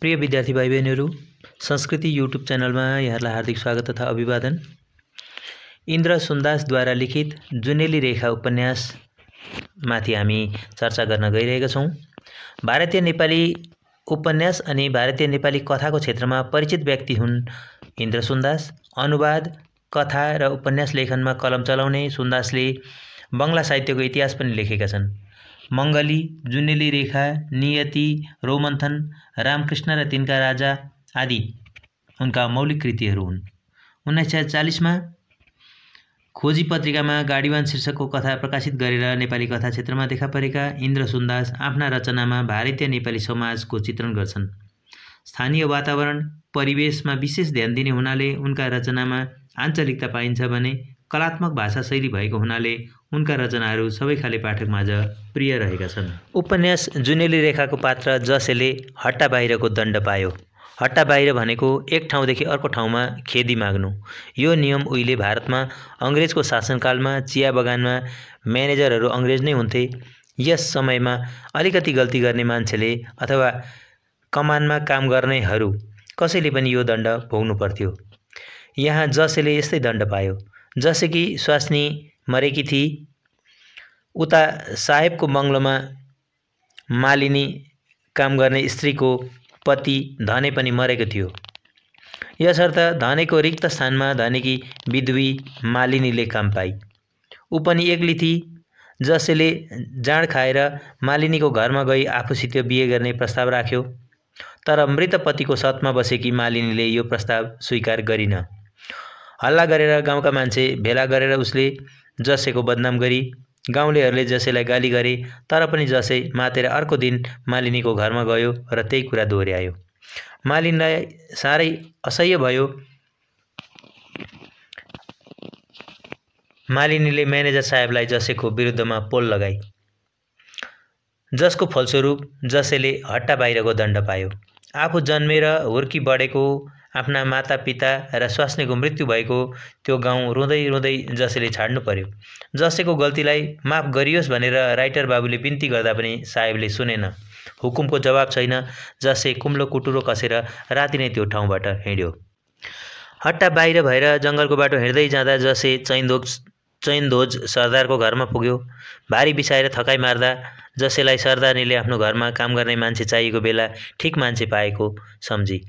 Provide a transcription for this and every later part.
प्रिय विद्यार्थी भाइ बहिनीहरू, संस्कृति युट्युब च्यानलमा यहाँहरूलाई हार्दिक स्वागत तथा अभिवादन। इन्द्र सुन्दासद्वारा लिखित जुनेली रेखा उपन्यासमाथि हामी चर्चा गर्न गइरहेका छौँ। भारतीय नेपाली उपन्यास अनि भारतीय नेपाली कथाको क्षेत्रमा परिचित व्यक्ति हुन् इन्द्र सुन्दास। अनुवाद, कथा र उपन्यास लेखनमा कलम चलाउने सुन्दासले बङ्गला साहित्यको इतिहास पनि लेखेका छन्। मङ्गली, जुनेली रेखा, नियति, रोमन्थन, रामकृष्ण र तिनका राजा आदि उनका मौलिक कृतिहरू हुन्। 1940 मा खोजी पत्रिकामा गाडीवान शीर्षकको कथा प्रकाशित गरेर नेपाली कथा क्षेत्रमा देखा परेका इन्द्र सुन्दास आफ्ना रचनामा भारतीय नेपाली समाजको चित्रण गर्छन्। स्थानीय वातावरण, परिवेशमा विशेष ध्यान दिने हुनाले उनका रचनामा आञ्चलिकता पाइन्छ भने कलात्मक भाषा शैली भएको हुनाले उनका रचनाहरू सबै खाले पाठकमाझ प्रिय रहेका छन्। उपन्यास जुनेली रेखाको पात्र जसेले हट्टा बाहिरको दण्ड पायो। हट्टा बाहिर भनेको एक ठाउँदेखि अर्को ठाउँमा खेदी माग्नु। यो नियम उहिले भारतमा अङ्ग्रेजको शासनकालमा चिया बगानमा म्यानेजरहरू अङ्ग्रेज नै हुन्थे। यस समयमा अलिकति गल्ती गर्ने मान्छेले अथवा कमानमा काम गर्नेहरू कसैले पनि यो दण्ड भोग्नु पर्थ्यो। यहाँ जसेले यस्तै दण्ड पायो। जसेकी स्वास्नी मरेकी थिई, उता साहेबको बङ्गलोमा मालिनी काम गर्ने स्त्रीको पति धने पनि मरेको थियो। यसर्थ धनेको रिक्त स्थानमा धनेकी विधवी मालिनीले काम पाई। ऊ पनि एक्ली थिई। जसेले जाँड खाएर मालिनीको घरमा गई आफूसित बिहे गर्ने प्रस्ताव राख्यो, तर मृत पतिको सतमा बसेकी मालिनीले यो प्रस्ताव स्वीकार गरिन। हल्ला गरेर गाउँका मान्छे भेला गरेर उसले जसेको बदनाम गरी गाउँलेहरूले जसेलाई गाली गरे, तर पनि जसे मातेर अर्को दिन मालिनीको घरमा गयो र त्यही कुरा दोहोर्यायो। मालिनीलाई साह्रै असह्य भयो। मालिनीले म्यानेजर साहेबलाई जसेको विरुद्धमा पोल लगाई, जसको फलस्वरूप जसेले हट्टा बाहिरको दण्ड पायो। आफू जन्मेर हुर्की बढेको, आफ्ना मातापिता र स्वास्नीको मृत्यु भएको त्यो गाउँ रुँदै रुँदै जसेले छाड्नु पर्यो। जसेको गल्तीलाई माफ गरियोस् भनेर राइटर बाबुले बिन्ती गर्दा पनि साहेबले सुनेन। हुकुमको जवाब छैन। जसे कुम्लो कुटुरो कसेर राति नै त्यो ठाउँबाट हिँड्यो। हट्टा बाहिर भएर जङ्गलको बाटो हिँड्दै जाँदा जसे चैनधोज सरदारको घरमा पुग्यो। भारी बिसाएर थकाइ मार्दा जसेलाई सरदारनीले आफ्नो घरमा काम गर्ने मान्छे चाहिएको बेला ठिक मान्छे पाएको सम्झी।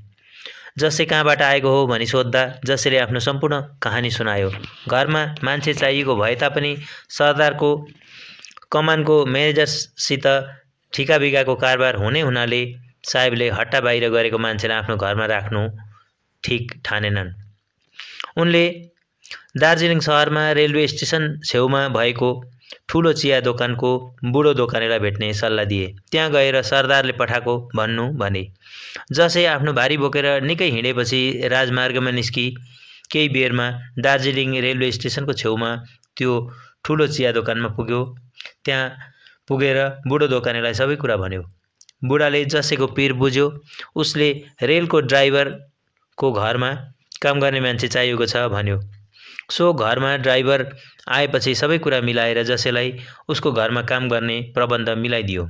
जसे कहाँबाट आएको हो भनी सोद्धा जसेले आफ्नो सम्पूर्ण कहानी सुनायो। घरमा मान्छे चाहिएको भए तापनि सरदारको कमानको म्यानेजरसित ठिका बिगाको कारोबार हुने हुनाले साहेबले हट्टा बाहिर गरेको मान्छेलाई आफ्नो घरमा राख्नु ठिक ठानेनन्। उनले दार्जिलिङ शहरमा रेलवे स्टेसन छेउमा भएको ठुलो चिया दोकानको बुढो दोकानेलाई भेट्ने सल्लाह दिए। त्यहाँ गएर सरदारले पठाएको भन्नु भने। जसे आफ्नो भारी बोकेर निकै हिँडेपछि राजमार्गमा निस्की केही बेरमा दार्जिलिङ रेलवे स्टेसनको छेउमा त्यो ठुलो चिया दोकानमा पुग्यो। त्यहाँ पुगेर बुढो दोकानेलाई सबै कुरा भन्यो। बुढाले जसेको पीर बुझ्यो। उसले रेलको ड्राइभरको घरमा काम गर्ने मान्छे चाहिएको छ भन्यो। सो घरमा ड्राइभर आएपछि सबै कुरा मिलाएर जसेलाई उसको घरमा काम गर्ने प्रबन्ध मिलाइदियो।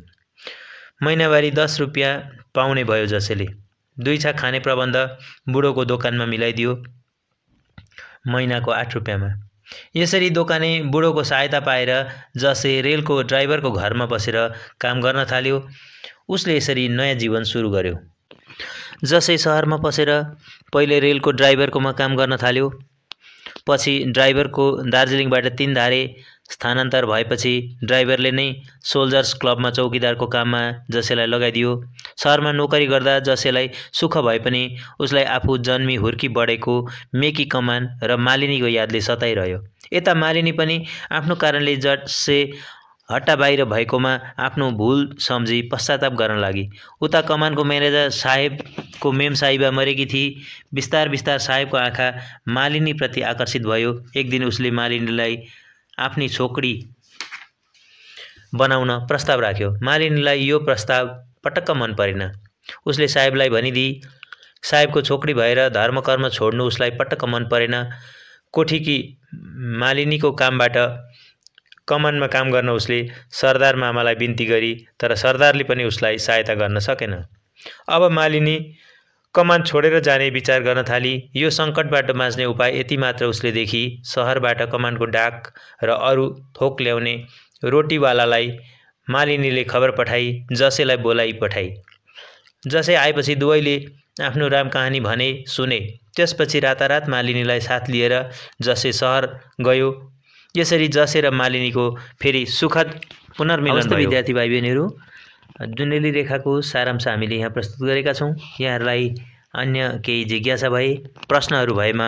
महिनावारी 10 रुपियाँ पाउने भयो। जसेले 2 छाक खाने प्रबन्ध बुढोको दोकानमा मिलाइदियो, महिनाको 8 रुपियाँमा। यसरी दोकाने बुढोको सहायता पाएर जसे रेलको ड्राइभरको घरमा बसेर काम गर्न थाल्यो। उसले यसरी नयाँ जीवन सुरु गर्यो। जसे सहरमा पसेर पहिले रेलको ड्राइभरकोमा काम गर्न थाल्यो। पछि ड्राइभरको दार्जिलिङबाट 3 धारे स्थानान्तर भएपछि ड्राइभरले नै सोल्जर्स क्लबमा चौकीदारको काममा जसेलाई लगाइदियो। सहरमा नोकरी गर्दा जसेलाई सुख भए पनि उसलाई आफू जन्मी हुर्की बढेको मेकी कमान र मालिनीको यादले सताइरह्यो। यता मालिनी पनि आफ्नो कारणले जसे हट्टा बाहिर भएकोमा आफ्नो भुल सम्झी पश्चाताप गर्न लागि। उता कमानको म्यानेजर साहेबको मेम साहिबा मरेकी थिई। बिस्तार बिस्तार साहेबको आँखा मालिनीप्रति आकर्षित भयो। एक दिन उसले मालिनीलाई आफ्नी छोकरी बनाउन प्रस्ताव राख्यो। मालिनीलाई यो प्रस्ताव पटक्क मन परेन। उसले साहेबलाई भनिदिई। साहेबको छोकरी भएर धर्मकर्म छोड्नु उसलाई पटक्क मन परेन। कोठीकी मालिनीको कामबाट कमानमा काम गर्न उसले सरदार मामालाई बिन्ती गरी, तर सरदारले पनि उसलाई सहायता गर्न सकेन। अब मालिनी कमान छोडेर जाने विचार गर्न थाली। यो सङ्कटबाट बाँच्ने उपाय यति मात्र उसले देखी। सहरबाट कमानको डाक र अरू थोक ल्याउने रोटीवालालाई मालिनीले खबर पठाई, जसेलाई बोलाई पठाई। जसै आएपछि दुवैले आफ्नो राम कहानी भने सुने। त्यसपछि रातारात मालिनीलाई साथ लिएर जसे सहर गयो। यसरी जसे र मालिनीको फेरि सुखद पुनर्मिलन भयो। विद्यार्थी भाइ बहिनीहरू, जुनेली रेखाको सारांश हामीले यहाँ प्रस्तुत गरेका छौँ। यहाँहरूलाई अन्य केही जिज्ञासा भए, प्रश्नहरू भएमा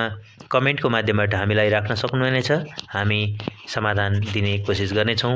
कमेन्टको माध्यमबाट हामीलाई राख्न सक्नुहुनेछ। हामी समाधान दिने कोसिस गर्नेछौँ।